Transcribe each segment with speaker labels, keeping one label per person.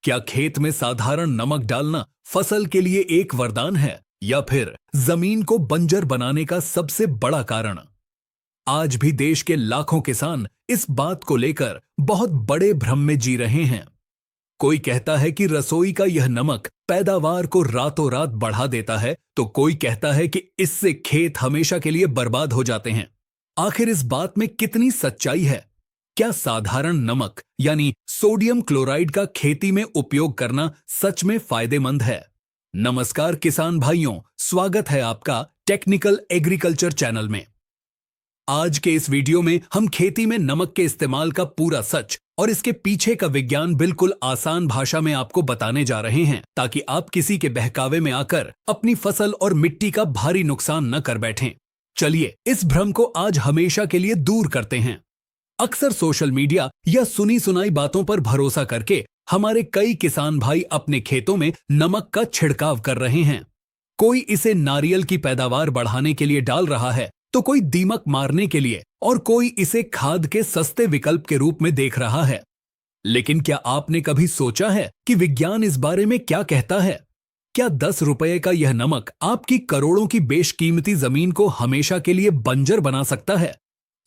Speaker 1: क्या खेत में साधारण नमक डालना फसल के लिए एक वरदान है या फिर जमीन को बंजर बनाने का सबसे बड़ा कारण? आज भी देश के लाखों किसान इस बात को लेकर बहुत बड़े भ्रम में जी रहे हैं। कोई कहता है कि रसोई का यह नमक पैदावार को रातों रात बढ़ा देता है, तो कोई कहता है कि इससे खेत हमेशा के लिए बर्बाद हो जाते हैं। आखिर इस बात में कितनी सच्चाई है? क्या साधारण नमक यानी सोडियम क्लोराइड का खेती में उपयोग करना सच में फायदेमंद है? नमस्कार किसान भाइयों, स्वागत है आपका टेक्निकल एग्रीकल्चर चैनल में। आज के इस वीडियो में हम खेती में नमक के इस्तेमाल का पूरा सच और इसके पीछे का विज्ञान बिल्कुल आसान भाषा में आपको बताने जा रहे हैं, ताकि आप किसी के बहकावे में आकर अपनी फसल और मिट्टी का भारी नुकसान न कर बैठें। चलिए इस भ्रम को आज हमेशा के लिए दूर करते हैं। अक्सर सोशल मीडिया या सुनी सुनाई बातों पर भरोसा करके हमारे कई किसान भाई अपने खेतों में नमक का छिड़काव कर रहे हैं। कोई इसे नारियल की पैदावार बढ़ाने के लिए डाल रहा है, तो कोई दीमक मारने के लिए, और कोई इसे खाद के सस्ते विकल्प के रूप में देख रहा है। लेकिन क्या आपने कभी सोचा है कि विज्ञान इस बारे में क्या कहता है? क्या 10 रुपए का यह नमक आपकी करोड़ों की बेशकीमती जमीन को हमेशा के लिए बंजर बना सकता है,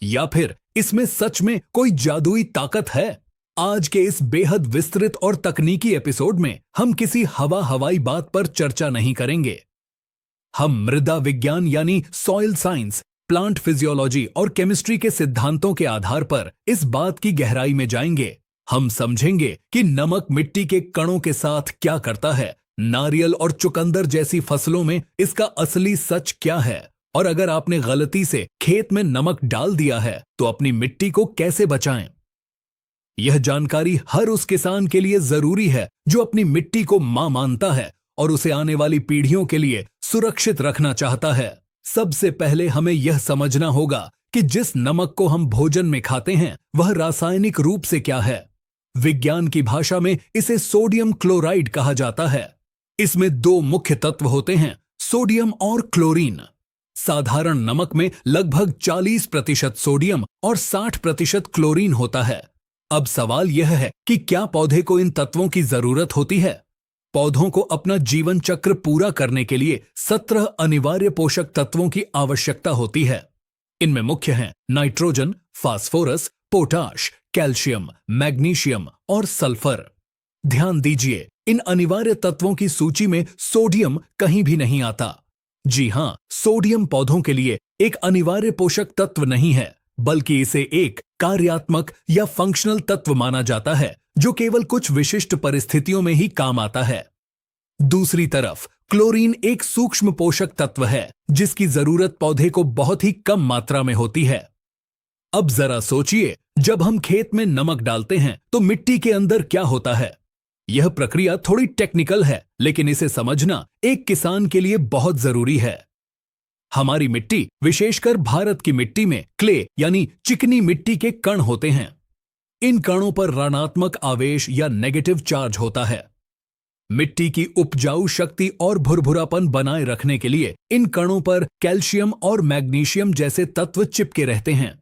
Speaker 1: या फिर इसमें सच में कोई जादुई ताकत है? आज के इस बेहद विस्तृत और तकनीकी एपिसोड में हम किसी हवाई बात पर चर्चा नहीं करेंगे। हम मृदा विज्ञान यानी सॉइल साइंस, प्लांट फिजियोलॉजी और केमिस्ट्री के सिद्धांतों के आधार पर इस बात की गहराई में जाएंगे। हम समझेंगे कि नमक मिट्टी के कणों के साथ क्या करता है, नारियल और चुकंदर जैसी फसलों में इसका असली सच क्या है, और अगर आपने गलती से खेत में नमक डाल दिया है तो अपनी मिट्टी को कैसे बचाएं। यह जानकारी हर उस किसान के लिए जरूरी है जो अपनी मिट्टी को मां मानता है और उसे आने वाली पीढ़ियों के लिए सुरक्षित रखना चाहता है। सबसे पहले हमें यह समझना होगा कि जिस नमक को हम भोजन में खाते हैं वह रासायनिक रूप से क्या है। विज्ञान की भाषा में इसे सोडियम क्लोराइड कहा जाता है। इसमें 2 मुख्य तत्व होते हैं, सोडियम और क्लोरीन। साधारण नमक में लगभग 40% सोडियम और 60% क्लोरीन होता है। अब सवाल यह है कि क्या पौधे को इन तत्वों की जरूरत होती है? पौधों को अपना जीवन चक्र पूरा करने के लिए 17 अनिवार्य पोषक तत्वों की आवश्यकता होती है। इनमें मुख्य हैं nitrogen, phosphorus, potash, calcium, magnesium और सल्फर। ध्यान दीजिए, इन अनिवार्य तत्वों की सूची में सोडियम कहीं भी नहीं आता। जी हां, सोडियम पौधों के लिए एक अनिवार्य पोषक तत्व नहीं है, बल्कि इसे एक कार्यात्मक या फंक्शनल तत्व माना जाता है जो केवल कुछ विशिष्ट परिस्थितियों में ही काम आता है। दूसरी तरफ क्लोरीन एक सूक्ष्म पोषक तत्व है जिसकी जरूरत पौधे को बहुत ही कम मात्रा में होती है। अब जरा सोचिए, जब हम खेत में नमक डालते हैं तो मिट्टी के अंदर क्या होता है? यह प्रक्रिया थोड़ी टेक्निकल है, लेकिन इसे समझना एक किसान के लिए बहुत जरूरी है। हमारी मिट्टी, विशेषकर भारत की मिट्टी में क्ले यानी चिकनी मिट्टी के कण होते हैं। इन कणों पर ऋणात्मक आवेश या नेगेटिव चार्ज होता है। मिट्टी की उपजाऊ शक्ति और भुरभुरापन बनाए रखने के लिए इन कणों पर कैल्शियम और मैग्नीशियम जैसे तत्व चिपके रहते हैं।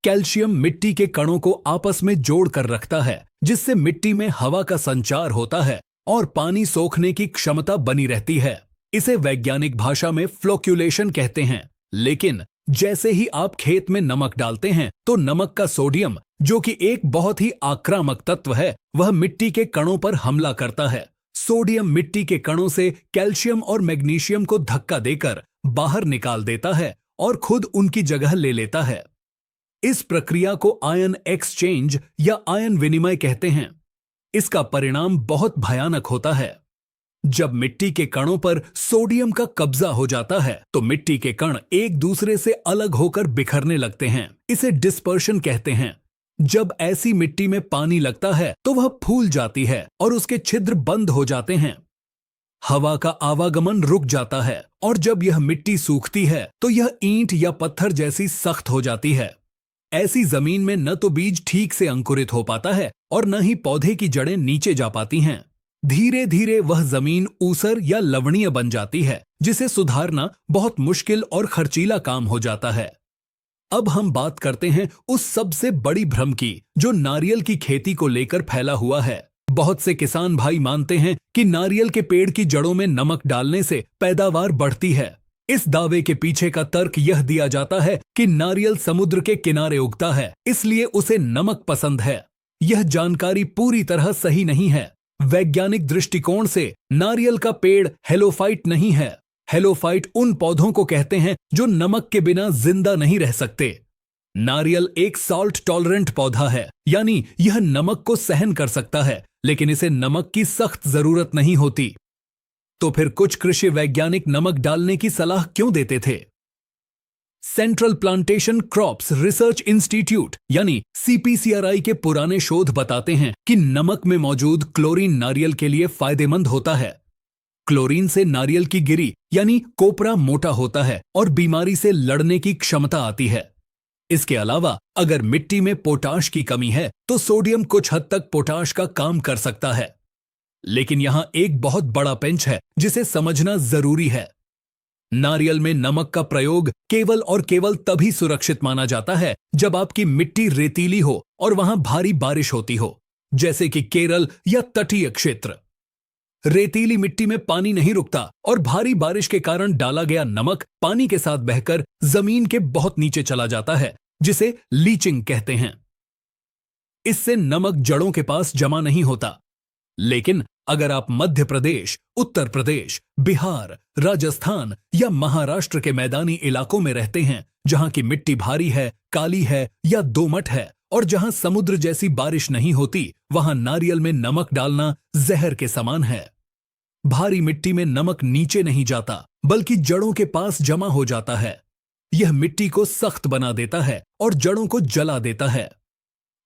Speaker 1: कैल्शियम मिट्टी के कणों को आपस में जोड़ कर रखता है, जिससे मिट्टी में हवा का संचार होता है और पानी सोखने की क्षमता बनी रहती है। इसे वैज्ञानिक भाषा में फ्लोक्यूलेशन कहते हैं। लेकिन जैसे ही आप खेत में नमक डालते हैं तो नमक का सोडियम, जो कि एक बहुत ही आक्रामक तत्व है, वह मिट्टी के कणों पर हमला करता है। सोडियम मिट्टी के कणों से कैल्शियम और मैग्नीशियम को धक्का देकर बाहर निकाल देता है और खुद उनकी जगह ले लेता है। इस प्रक्रिया को आयन एक्सचेंज या आयन विनिमय कहते हैं। इसका परिणाम बहुत भयानक होता है। जब मिट्टी के कणों पर सोडियम का कब्जा हो जाता है तो मिट्टी के कण एक दूसरे से अलग होकर बिखरने लगते हैं। इसे डिस्पर्शन कहते हैं। जब ऐसी मिट्टी में पानी लगता है तो वह फूल जाती है और उसके छिद्र बंद हो जाते हैं। हवा का आवागमन रुक जाता है और जब यह मिट्टी सूखती है तो यह ईंट या पत्थर जैसी सख्त हो जाती है। ऐसी जमीन में न तो बीज ठीक से अंकुरित हो पाता है और न ही पौधे की जड़ें नीचे जा पाती हैं। धीरे धीरे वह जमीन ऊसर या लवणीय बन जाती है, जिसे सुधारना बहुत मुश्किल और खर्चीला काम हो जाता है। अब हम बात करते हैं उस सबसे बड़ी भ्रम की जो नारियल की खेती को लेकर फैला हुआ है। बहुत से किसान भाई मानते हैं कि नारियल के पेड़ की जड़ों में नमक डालने से पैदावार बढ़ती है। इस दावे के पीछे का तर्क यह दिया जाता है कि नारियल समुद्र के किनारे उगता है, इसलिए उसे नमक पसंद है। यह जानकारी पूरी तरह सही नहीं है। वैज्ञानिक दृष्टिकोण से नारियल का पेड़ हेलोफाइट नहीं है। हेलोफाइट उन पौधों को कहते हैं जो नमक के बिना जिंदा नहीं रह सकते। नारियल एक सॉल्ट टॉलरेंट पौधा है, यानी यह नमक को सहन कर सकता है, लेकिन इसे नमक की सख्त जरूरत नहीं होती। तो फिर कुछ कृषि वैज्ञानिक नमक डालने की सलाह क्यों देते थे? Central plantation crops research institute यानी CPCRI के पुराने शोध बताते हैं कि नमक में मौजूद क्लोरीन नारियल के लिए फायदेमंद होता है। क्लोरीन से नारियल की गिरी यानी कोपरा मोटा होता है और बीमारी से लड़ने की क्षमता आती है। इसके अलावा अगर मिट्टी में पोटाश की कमी है तो सोडियम कुछ हद तक पोटाश का काम कर सकता है। लेकिन यहां एक बहुत बड़ा पेंच है जिसे समझना जरूरी है। नारियल में नमक का प्रयोग केवल और केवल तभी सुरक्षित माना जाता है जब आपकी मिट्टी रेतीली हो और वहां भारी बारिश होती हो, जैसे कि केरल या तटीय क्षेत्र। रेतीली मिट्टी में पानी नहीं रुकता और भारी बारिश के कारण डाला गया नमक पानी के साथ बहकर जमीन के बहुत नीचे चला जाता है, जिसे लीचिंग कहते हैं। इससे नमक जड़ों के पास जमा नहीं होता। लेकिन अगर आप मध्य प्रदेश, उत्तर प्रदेश, बिहार, राजस्थान या महाराष्ट्र के मैदानी इलाकों में रहते हैं, जहां की मिट्टी भारी है, काली है या दोमट है और जहां समुद्र जैसी बारिश नहीं होती, वहां नारियल में नमक डालना जहर के समान है। भारी मिट्टी में नमक नीचे नहीं जाता, बल्कि जड़ों के पास जमा हो जाता है। यह मिट्टी को सख्त बना देता है और जड़ों को जला देता है।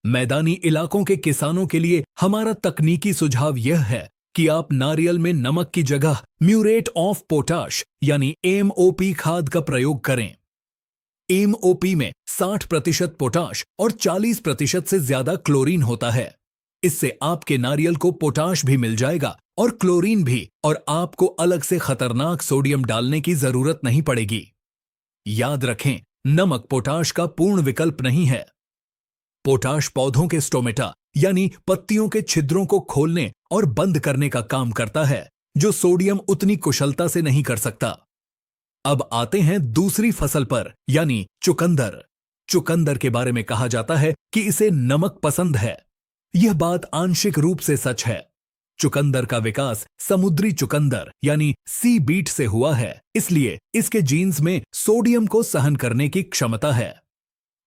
Speaker 1: मैदानी इलाकों के किसानों के लिए हमारा तकनीकी सुझाव यह है कि आप नारियल में नमक की जगह म्यूरेट ऑफ पोटाश यानी MOP खाद का प्रयोग करें। MOP में 60% पोटाश और 40% से ज्यादा क्लोरीन होता है। इससे आपके नारियल को पोटाश भी मिल जाएगा और क्लोरीन भी, और आपको अलग से खतरनाक सोडियम डालने की जरूरत नहीं पड़ेगी। याद रखें, नमक पोटाश का पूर्ण विकल्प नहीं है। पोटाश पौधों के स्टोमेटा यानी पत्तियों के छिद्रों को खोलने और बंद करने का काम करता है, जो सोडियम उतनी कुशलता से नहीं कर सकता। अब आते हैं दूसरी फसल पर, यानी चुकंदर। चुकंदर के बारे में कहा जाता है कि इसे नमक पसंद है। यह बात आंशिक रूप से सच है। चुकंदर का विकास समुद्री चुकंदर यानी सी बीट से हुआ है, इसलिए इसके जीन्स में सोडियम को सहन करने की क्षमता है।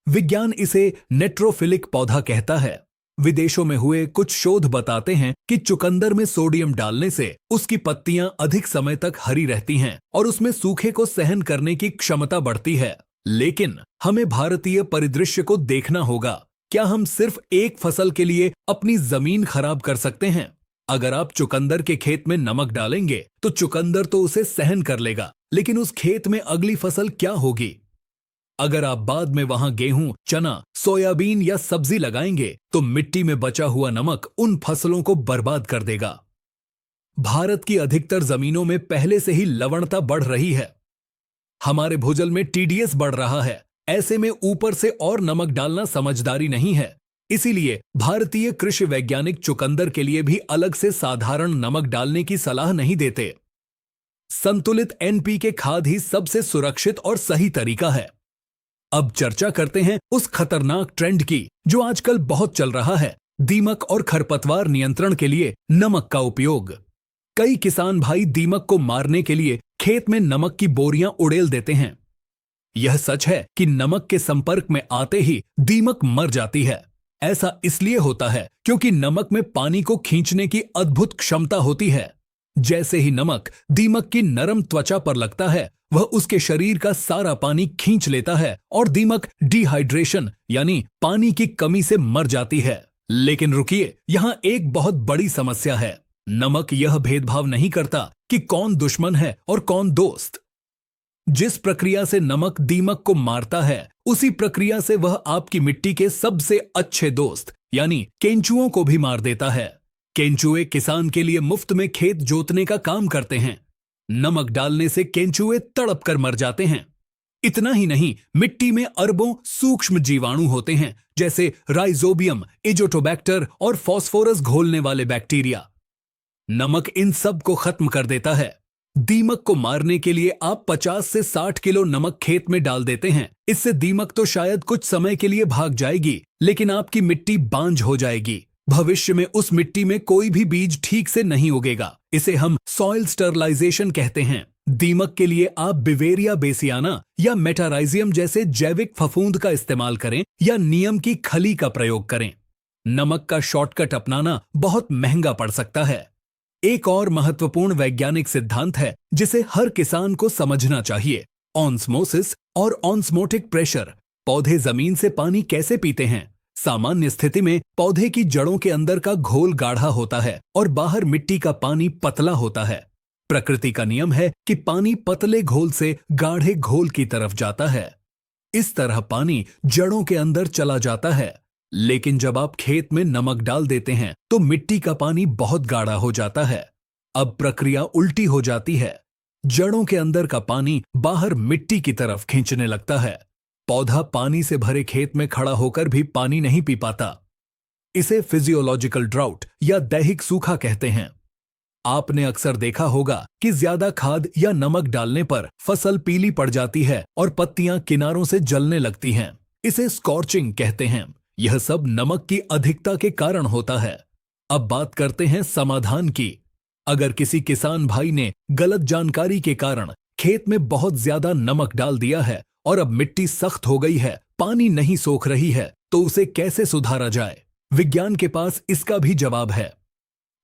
Speaker 1: विज्ञान इसे नेट्रोफिलिक पौधा कहता है। विदेशों में हुए कुछ शोध बताते हैं कि चुकंदर में सोडियम डालने से उसकी पत्तियां अधिक समय तक हरी रहती हैं और उसमें सूखे को सहन करने की क्षमता बढ़ती है। लेकिन हमें भारतीय परिदृश्य को देखना होगा। क्या हम सिर्फ एक फसल के लिए अपनी जमीन खराब कर सकते हैं? अगर आप चुकंदर के खेत में नमक डालेंगे तो चुकंदर तो उसे सहन कर लेगा, लेकिन उस खेत में अगली फसल क्या होगी? अगर आप बाद में वहां गेहूं, चना, सोयाबीन या सब्जी लगाएंगे तो मिट्टी में बचा हुआ नमक उन फसलों को बर्बाद कर देगा। भारत की अधिकतर जमीनों में पहले से ही लवणता बढ़ रही है। हमारे भूजल में TDS बढ़ रहा है। ऐसे में ऊपर से और नमक डालना समझदारी नहीं है। इसीलिए भारतीय कृषि वैज्ञानिक चुकंदर के लिए भी अलग से साधारण नमक डालने की सलाह नहीं देते। संतुलित NPK खाद ही सबसे सुरक्षित और सही तरीका है। अब चर्चा करते हैं उस खतरनाक ट्रेंड की जो आजकल बहुत चल रहा है, दीमक और खरपतवार नियंत्रण के लिए नमक का उपयोग। कई किसान भाई दीमक को मारने के लिए खेत में नमक की बोरियां उड़ेल देते हैं। यह सच है कि नमक के संपर्क में आते ही दीमक मर जाती है। ऐसा इसलिए होता है क्योंकि नमक में पानी को खींचने की अद्भुत क्षमता होती है। जैसे ही नमक दीमक की नरम त्वचा पर लगता है, वह उसके शरीर का सारा पानी खींच लेता है और दीमक डिहाइड्रेशन यानी पानी की कमी से मर जाती है। लेकिन रुकिए, यहां एक बहुत बड़ी समस्या है। नमक यह भेदभाव नहीं करता कि कौन दुश्मन है और कौन दोस्त। जिस प्रक्रिया से नमक दीमक को मारता है, उसी प्रक्रिया से वह आपकी मिट्टी के सबसे अच्छे दोस्त यानी केंचुओं को भी मार देता है। केंचुए किसान के लिए मुफ्त में खेत जोतने का काम करते हैं। नमक डालने से केंचुए तड़प कर मर जाते हैं। इतना ही नहीं, मिट्टी में अरबों सूक्ष्म जीवाणु होते हैं, जैसे राइजोबियम, एजोटोबैक्टर और फास्फोरस घोलने वाले बैक्टीरिया। नमक इन सब को खत्म कर देता है। दीमक को मारने के लिए आप 50 से 60 किलो नमक खेत में डाल देते हैं। इससे दीमक तो शायद कुछ समय के लिए भाग जाएगी, लेकिन आपकी मिट्टी बांझ हो जाएगी। भविष्य में उस मिट्टी में कोई भी बीज ठीक से नहीं उगेगा। इसे हम सॉइल स्टरलाइजेशन कहते हैं। दीमक के लिए आप बिवेरिया बेसियाना या मेटाराइजियम जैसे जैविक फफूंद का इस्तेमाल करें या नीम की खली का प्रयोग करें। नमक का शॉर्टकट अपनाना बहुत महंगा पड़ सकता है। एक और महत्वपूर्ण वैज्ञानिक सिद्धांत है जिसे हर किसान को समझना चाहिए, ऑस्मोसिस और ऑस्मोटिक प्रेशर। पौधे जमीन से पानी कैसे पीते हैं? सामान्य स्थिति में पौधे की जड़ों के अंदर का घोल गाढ़ा होता है और बाहर मिट्टी का पानी पतला होता है। प्रकृति का नियम है कि पानी पतले घोल से गाढ़े घोल की तरफ जाता है। इस तरह पानी जड़ों के अंदर चला जाता है। लेकिन जब आप खेत में नमक डाल देते हैं तो मिट्टी का पानी बहुत गाढ़ा हो जाता है। अब प्रक्रिया उल्टी हो जाती है। जड़ों के अंदर का पानी बाहर मिट्टी की तरफ खींचने लगता है। पौधा पानी से भरे खेत में खड़ा होकर भी पानी नहीं पी पाता। इसे फिजियोलॉजिकल ड्राउट या दैहिक सूखा कहते हैं। आपने अक्सर देखा होगा कि ज्यादा खाद या नमक डालने पर फसल पीली पड़ जाती है और पत्तियां किनारों से जलने लगती हैं। इसे स्कॉर्चिंग कहते हैं। यह सब नमक की अधिकता के कारण होता है। अब बात करते हैं समाधान की। अगर किसी किसान भाई ने गलत जानकारी के कारण खेत में बहुत ज्यादा नमक डाल दिया है और अब मिट्टी सख्त हो गई है, पानी नहीं सोख रही है, तो उसे कैसे सुधारा जाए? विज्ञान के पास इसका भी जवाब है।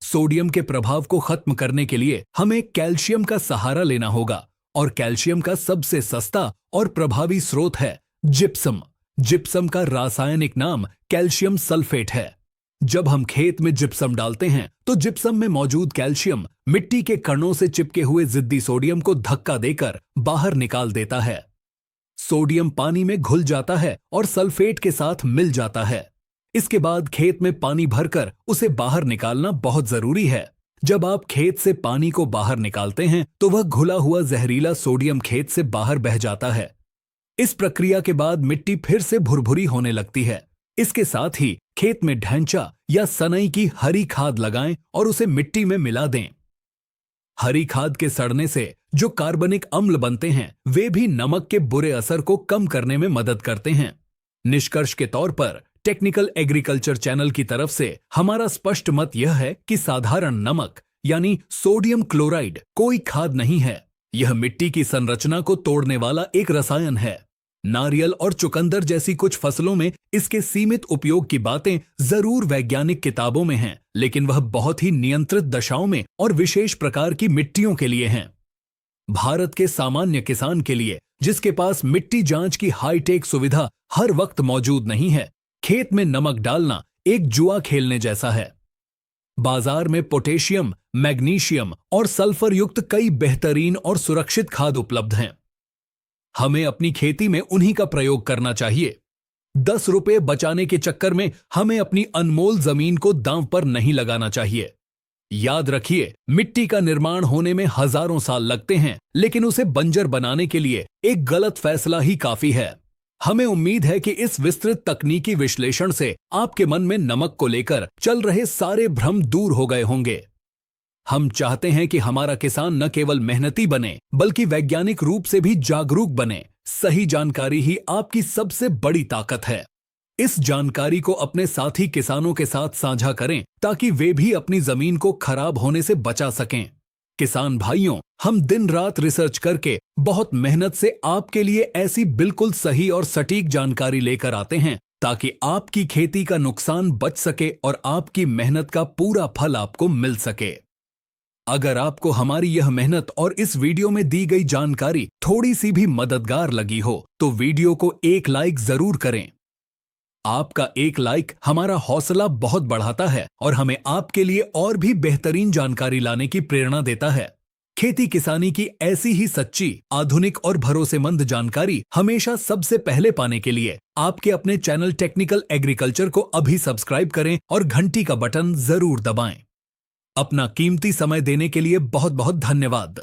Speaker 1: सोडियम के प्रभाव को खत्म करने के लिए हमें कैल्शियम का सहारा लेना होगा और कैल्शियम का सबसे सस्ता और प्रभावी स्रोत है जिप्सम। जिप्सम का रासायनिक नाम कैल्शियम सल्फेट है। जब हम खेत में जिप्सम डालते हैं तो जिप्सम में मौजूद कैल्शियम मिट्टी के कणों से चिपके हुए जिद्दी सोडियम को धक्का देकर बाहर निकाल देता है। सोडियम पानी में घुल जाता है और सल्फेट के साथ मिल जाता है। इसके बाद खेत में पानी भरकर उसे बाहर निकालना बहुत जरूरी है। जब आप खेत से पानी को बाहर निकालते हैं तो वह घुला हुआ जहरीला सोडियम खेत से बाहर बह जाता है। इस प्रक्रिया के बाद मिट्टी फिर से भुरभुरी होने लगती है। इसके साथ ही खेत में ढैंचा या सनई की हरी खाद लगाएं और उसे मिट्टी में मिला दें। हरी खाद के सड़ने से जो कार्बनिक अम्ल बनते हैं वे भी नमक के बुरे असर को कम करने में मदद करते हैं। निष्कर्ष के तौर पर टेक्निकल एग्रीकल्चर चैनल की तरफ से हमारा स्पष्ट मत यह है कि साधारण नमक यानी सोडियम क्लोराइड कोई खाद नहीं है। यह मिट्टी की संरचना को तोड़ने वाला एक रसायन है। नारियल और चुकंदर जैसी कुछ फसलों में इसके सीमित उपयोग की बातें जरूर वैज्ञानिक किताबों में हैं, लेकिन वह बहुत ही नियंत्रित दशाओं में और विशेष प्रकार की मिट्टियों के लिए हैं। भारत के सामान्य किसान के लिए, जिसके पास मिट्टी जांच की हाईटेक सुविधा हर वक्त मौजूद नहीं है, खेत में नमक डालना एक जुआ खेलने जैसा है। बाजार में पोटेशियम, मैग्नीशियम और सल्फर युक्त कई बेहतरीन और सुरक्षित खाद उपलब्ध हैं। हमें अपनी खेती में उन्हीं का प्रयोग करना चाहिए। 10 रुपए बचाने के चक्कर में हमें अपनी अनमोल जमीन को दांव पर नहीं लगाना चाहिए। याद रखिए, मिट्टी का निर्माण होने में हजारों साल लगते हैं, लेकिन उसे बंजर बनाने के लिए एक गलत फैसला ही काफी है। हमें उम्मीद है कि इस विस्तृत तकनीकी विश्लेषण से आपके मन में नमक को लेकर चल रहे सारे भ्रम दूर हो गए होंगे। हम चाहते हैं कि हमारा किसान न केवल मेहनती बने, बल्कि वैज्ञानिक रूप से भी जागरूक बने। सही जानकारी ही आपकी सबसे बड़ी ताकत है। इस जानकारी को अपने साथी किसानों के साथ साझा करें ताकि वे भी अपनी जमीन को खराब होने से बचा सकें। किसान भाइयों, हम दिन रात रिसर्च करके बहुत मेहनत से आपके लिए ऐसी बिल्कुल सही और सटीक जानकारी लेकर आते हैं ताकि आपकी खेती का नुकसान बच सके और आपकी मेहनत का पूरा फल आपको मिल सके। अगर आपको हमारी यह मेहनत और इस वीडियो में दी गई जानकारी थोड़ी सी भी मददगार लगी हो तो वीडियो को एक लाइक जरूर करें। आपका एक लाइक हमारा हौसला बहुत बढ़ाता है और हमें आपके लिए और भी बेहतरीन जानकारी लाने की प्रेरणा देता है। खेती किसानी की ऐसी ही सच्ची, आधुनिक और भरोसेमंद जानकारी हमेशा सबसे पहले पाने के लिए आपके अपने चैनल टेक्निकल एग्रीकल्चर को अभी सब्सक्राइब करें और घंटी का बटन जरूर दबाएं। अपना कीमती समय देने के लिए बहुत बहुत धन्यवाद।